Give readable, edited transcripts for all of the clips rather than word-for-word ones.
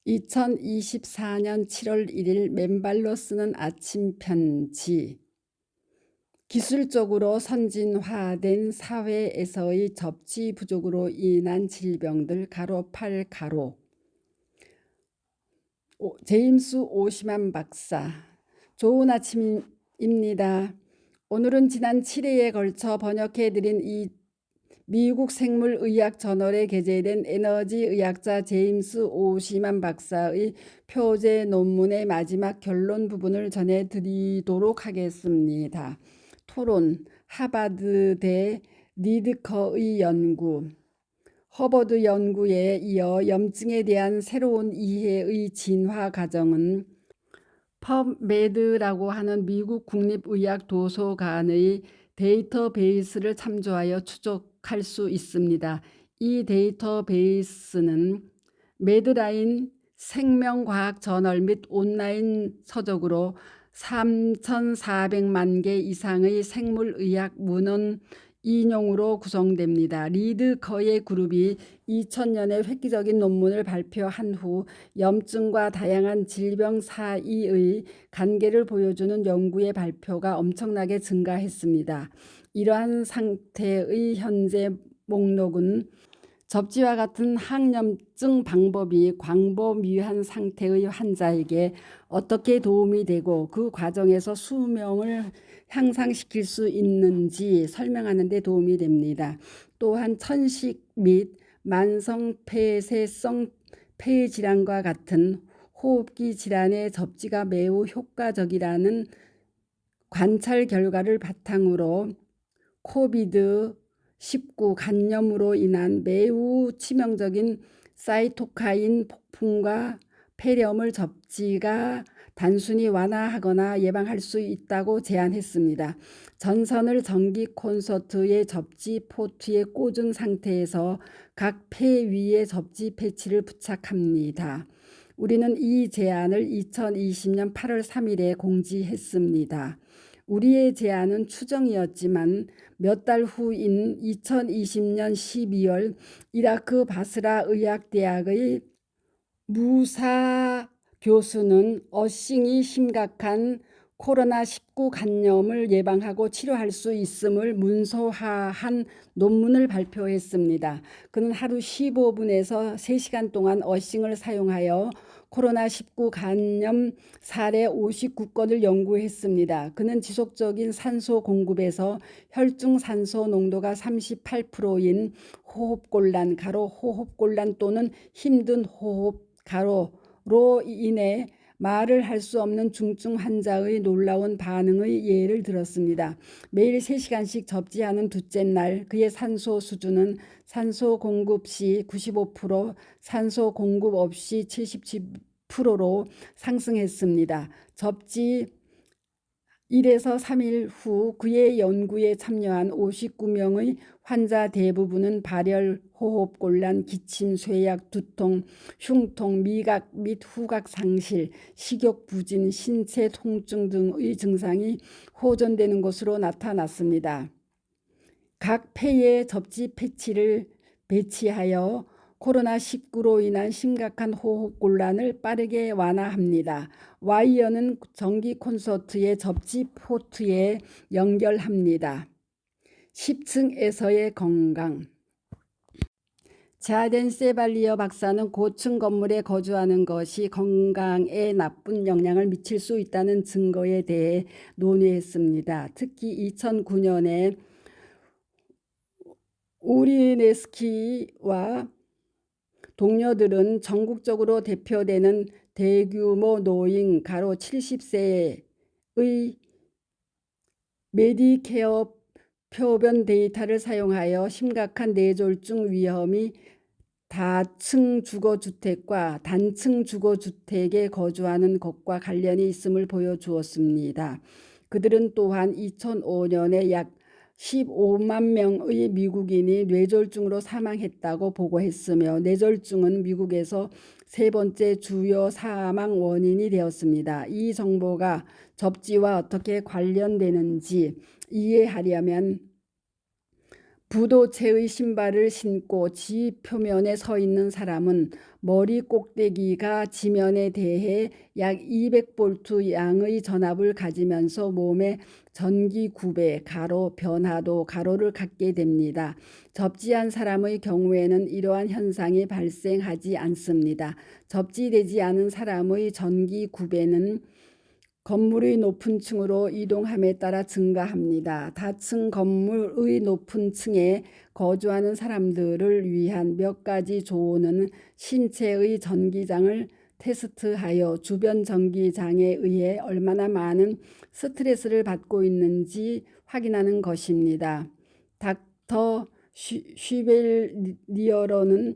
2024년 7월 1일 맨발로 쓰는 아침 편지. 기술적으로 선진화된 사회에서의 접지 부족으로 인한 질병들 (8) 제임스 오시만 박사. 좋은 아침입니다. 오늘은 지난 7회에 걸쳐 번역해드린 이 미국 생물의학 저널에 게재된 에너지의학자 제임스 오시만 박사의 표제 논문의 마지막 결론 부분을 전해드리도록 하겠습니다. 토론: 하버드대 리드커의 연구. 허버드 연구에 이어 염증에 대한 새로운 이해의 진화 과정은 펍메드라고 하는 미국 국립의학 도서관의 데이터베이스를 참조하여 추적할 수 있습니다. 이 데이터베이스는 매드라인 생명과학 저널 및 온라인 서적으로 3,400만 개 이상의 생물의학 문헌 인용으로 구성됩니다. 리드커의 그룹이 2000년에 획기적인 논문을 발표한 후 염증과 다양한 질병 사이의 관계를 보여주는 연구의 발표가 엄청나게 증가했습니다. 이러한 상태의 현재 목록은 접지와 같은 항염증 방법이 광범위한 상태의 환자에게 어떻게 도움이 되고 그 과정에서 수명을 향상시킬 수 있는지 설명하는 데 도움이 됩니다. 또한 천식 및 만성 폐쇄성 폐질환과 같은 호흡기 질환의 접지가 매우 효과적이라는 관찰 결과를 바탕으로 코비드-19 감염으로 인한 매우 치명적인 사이토카인 폭풍과 폐렴을 접지가 단순히 완화하거나 예방할 수 있다고 제안했습니다. 전선을 전기 콘서트의 접지 포트에 꽂은 상태에서 각 폐 위에 접지 패치를 부착합니다. 우리는 이 제안을 2020년 8월 3일에 공지했습니다. 우리의 제안은 추정이었지만 몇 달 후인 2020년 12월 이라크 바스라 의학대학의 무사 교수는 어싱이 심각한 코로나19 감염을 예방하고 치료할 수 있음을 문서화한 논문을 발표했습니다. 그는 하루 15분에서 3시간 동안 어싱을 사용하여 코로나19 감염 사례 59건을 연구했습니다. 그는 지속적인 산소 공급에서 혈중 산소 농도가 38%인 호흡곤란 (호흡곤란) 또는 힘든 호흡 (로 인해 말을 할 수 없는 중증 환자의 놀라운 반응의 예를 들었습니다. 매일 3시간씩 접지하는 둘째 날 그의 산소 수준은 산소 공급 시 95%, 산소 공급 없이 77%로 상승했습니다. 접지 1에서 3일 후 그의 연구에 참여한 59명의 환자 대부분은 발열, 호흡곤란, 기침, 쇠약, 두통, 흉통, 미각 및 후각 상실, 식욕 부진, 신체 통증 등의 증상이 호전되는 것으로 나타났습니다. 각 폐에 접지 패치를 배치하여 코로나19로 인한 심각한 호흡곤란을 빠르게 완화합니다. 와이어는 전기 콘서트의 접지 포트에 연결합니다. 10층에서의 건강. 자덴 세발리어 박사는 고층 건물에 거주하는 것이 건강에 나쁜 영향을 미칠 수 있다는 증거에 대해 논의했습니다. 특히 2009년에 우리네스키와 동료들은 전국적으로 대표되는 대규모 노인 (70세의) 메디케어 표본 데이터를 사용하여 심각한 뇌졸중 위험이 다층 주거주택과 단층 주거주택에 거주하는 것과 관련이 있음을 보여주었습니다. 그들은 또한 2005년에 약 15만 명의 미국인이 뇌졸중으로 사망했다고 보고했으며 뇌졸중은 미국에서 세 번째 주요 사망 원인이 되었습니다. 이 정보가 접지와 어떻게 관련되는지 이해하려면 부도체의 신발을 신고 지 표면에 서 있는 사람은 머리 꼭대기가 지면에 대해 약 200볼트 양의 전압을 가지면서 몸에 전기 구배, 가로, 변화도, 가로를 갖게 됩니다. 접지한 사람의 경우에는 이러한 현상이 발생하지 않습니다. 접지되지 않은 사람의 전기 구배는 건물의 높은 층으로 이동함에 따라 증가합니다. 다층 건물의 높은 층에 거주하는 사람들을 위한 몇 가지 조언은 신체의 전기장을 테스트하여 주변 전기장에 의해 얼마나 많은 스트레스를 받고 있는지 확인하는 것입니다. 닥터 쉬벨리어로는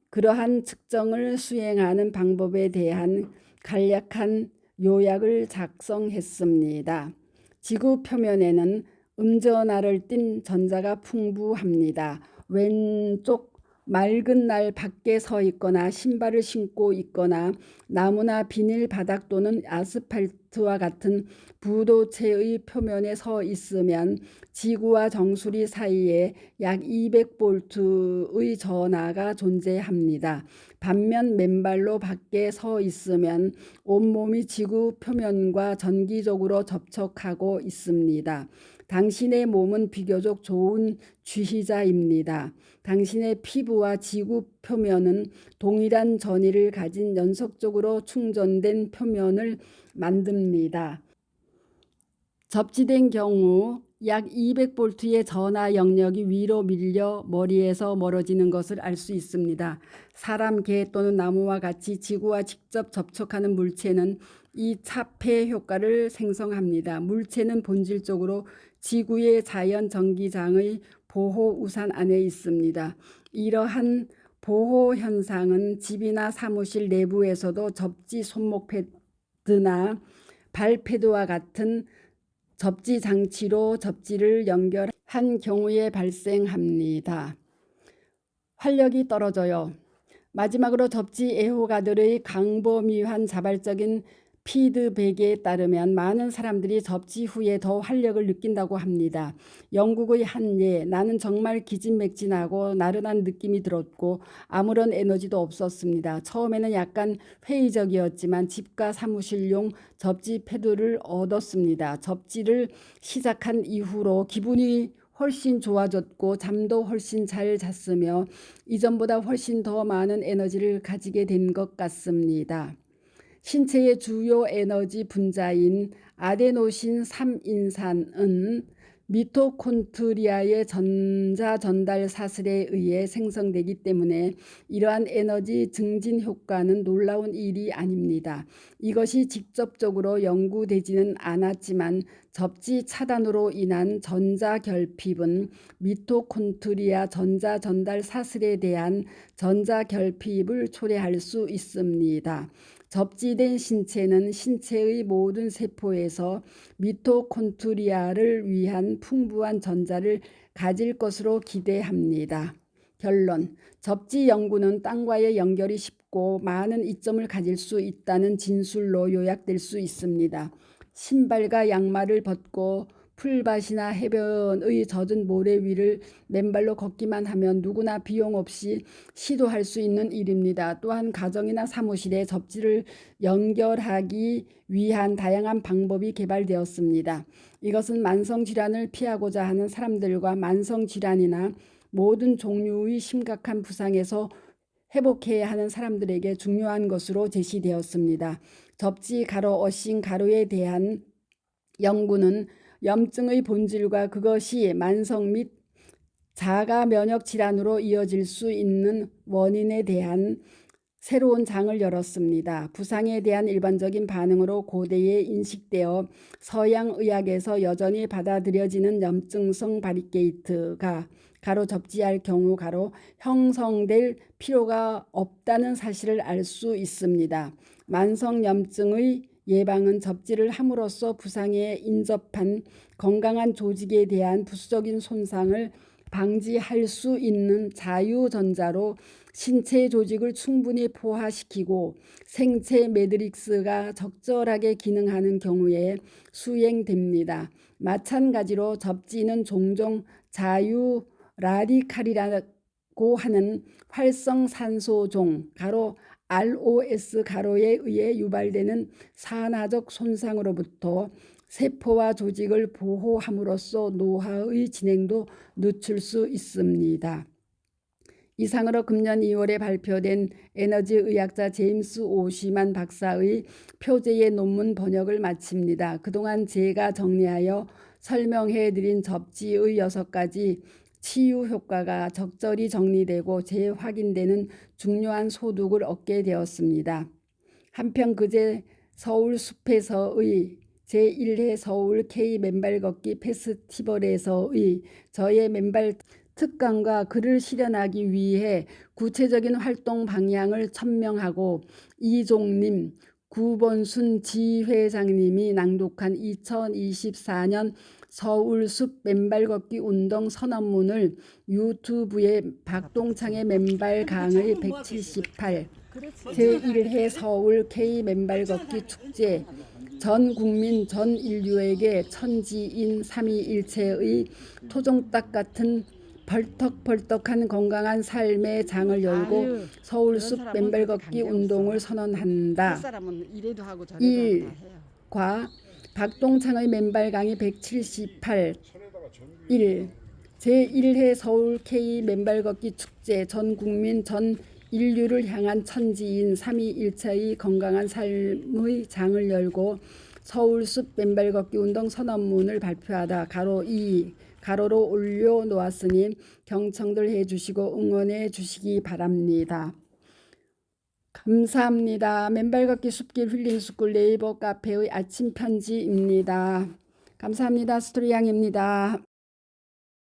그러한 측정을 수행하는 방법에 대한 간략한 요약을 작성했습니다. 지구 표면에는 음전하를 띤 전자가 풍부합니다. 왼쪽 맑은 날 밖에 서 있거나 신발을 신고 있거나 나무나 비닐 바닥 또는 아스팔트와 같은 부도체의 표면에 서 있으면 지구와 정수리 사이에 약 200볼트의 전하가 존재합니다. 반면 맨발로 밖에 서 있으면 온몸이 지구 표면과 전기적으로 접촉하고 있습니다. 당신의 몸은 비교적 좋은 지휘자입니다. 당신의 피부와 지구 표면은 동일한 전위를 가진 연속적으로 충전된 표면을 만듭니다. 접지된 경우 약 200볼트의 전하 영역이 위로 밀려 머리에서 멀어지는 것을 알 수 있습니다. 사람, 개 또는 나무와 같이 지구와 직접 접촉하는 물체는 이 차폐 효과를 생성합니다. 물체는 본질적으로 지구의 자연 전기장의 보호 우산 안에 있습니다. 이러한 보호 현상은 집이나 사무실 내부에서도 접지 손목 패드나 발 패드와 같은 접지 장치로 접지를 연결한 경우에 발생합니다. 활력이 떨어져요. 마지막으로 접지 애호가들의 광범위한 자발적인 피드백에 따르면 많은 사람들이 접지 후에 더 활력을 느낀다고 합니다. 영국의 한 예, 나는 정말 기진맥진하고 나른한 느낌이 들었고 아무런 에너지도 없었습니다. 처음에는 약간 회의적이었지만 집과 사무실용 접지 패드를 얻었습니다. 접지를 시작한 이후로 기분이 훨씬 좋아졌고 잠도 훨씬 잘 잤으며 이전보다 훨씬 더 많은 에너지를 가지게 된 것 같습니다. 신체의 주요 에너지 분자인 아데노신 3인산은 미토콘드리아의 전자 전달 사슬에 의해 생성되기 때문에 이러한 에너지 증진 효과는 놀라운 일이 아닙니다. 이것이 직접적으로 연구되지는 않았지만 접지 차단으로 인한 전자 결핍은 미토콘드리아 전자 전달 사슬에 대한 전자 결핍을 초래할 수 있습니다. 접지된 신체는 신체의 모든 세포에서 미토콘드리아를 위한 풍부한 전자를 가질 것으로 기대합니다. 결론. 접지 연구는 땅과의 연결이 쉽고 많은 이점을 가질 수 있다는 진술로 요약될 수 있습니다. 신발과 양말을 벗고 풀밭이나 해변의 젖은 모래 위를 맨발로 걷기만 하면 누구나 비용 없이 시도할 수 있는 일입니다. 또한 가정이나 사무실에 접지를 연결하기 위한 다양한 방법이 개발되었습니다. 이것은 만성질환을 피하고자 하는 사람들과 만성질환이나 모든 종류의 심각한 부상에서 회복해야 하는 사람들에게 중요한 것으로 제시되었습니다. 접지 가로 어싱 가로에 대한 연구는 염증의 본질과 그것이 만성 및 자가 면역 질환으로 이어질 수 있는 원인에 대한 새로운 장을 열었습니다. 부상에 대한 일반적인 반응으로 고대에 인식되어 서양 의학에서 여전히 받아들여지는 염증성 바리케이트가 가로 접지할 경우 가로 형성될 필요가 없다는 사실을 알 수 있습니다. 만성염증의 예방은 접지를 함으로써 부상에 인접한 건강한 조직에 대한 부수적인 손상을 방지할 수 있는 자유전자로 신체 조직을 충분히 포화시키고 생체 매트릭스가 적절하게 기능하는 경우에 수행됩니다. 마찬가지로 접지는 종종 자유 라디칼이라고 하는 활성산소종 ROS 가로에 의해 유발되는 산화적 손상으로부터 세포와 조직을 보호함으로써 노화의 진행도 늦출 수 있습니다. 이상으로 금년 2월에 발표된 에너지의학자 제임스 오시만 박사의 표제의 논문 번역을 마칩니다. 그동안 제가 정리하여 설명해드린 접지의 6가지 치유 효과가 적절히 정리되고 재확인되는 중요한 소득을 얻게 되었습니다. 한편 그제 서울 숲에서의 제1회 서울 K 맨발 걷기 페스티벌에서의 저의 맨발 특강과 글을 실현하기 위해 구체적인 활동 방향을 천명하고 이종림, 구본순 지회장님이 낭독한 2024년 서울숲 맨발 걷기 운동 선언문을 유튜브에 박동창의 맨발 강의 178 제1회 서울 K 맨발 걷기 축제 전 국민 전 인류에게 천지인 삼위일체의 토종닭 같은 벌떡벌떡한 건강한 삶의 장을 열고 서울숲 맨발 걷기 운동을 선언한다. 1과 박동창의 맨발 강의 178 1. 제1회 서울 K 맨발 걷기 축제 전 국민 전 인류를 향한 천지인 삼위일체의 건강한 삶의 장을 열고 서울숲 맨발 걷기 운동 선언문을 발표하다. 가로 2 가로로 올려놓았으니 경청들 해주시고 응원해 주시기 바랍니다. 감사합니다. 맨발 걷기 숲길 힐링스쿨 네이버 카페의 아침 편지입니다. 감사합니다. 스토리양입니다.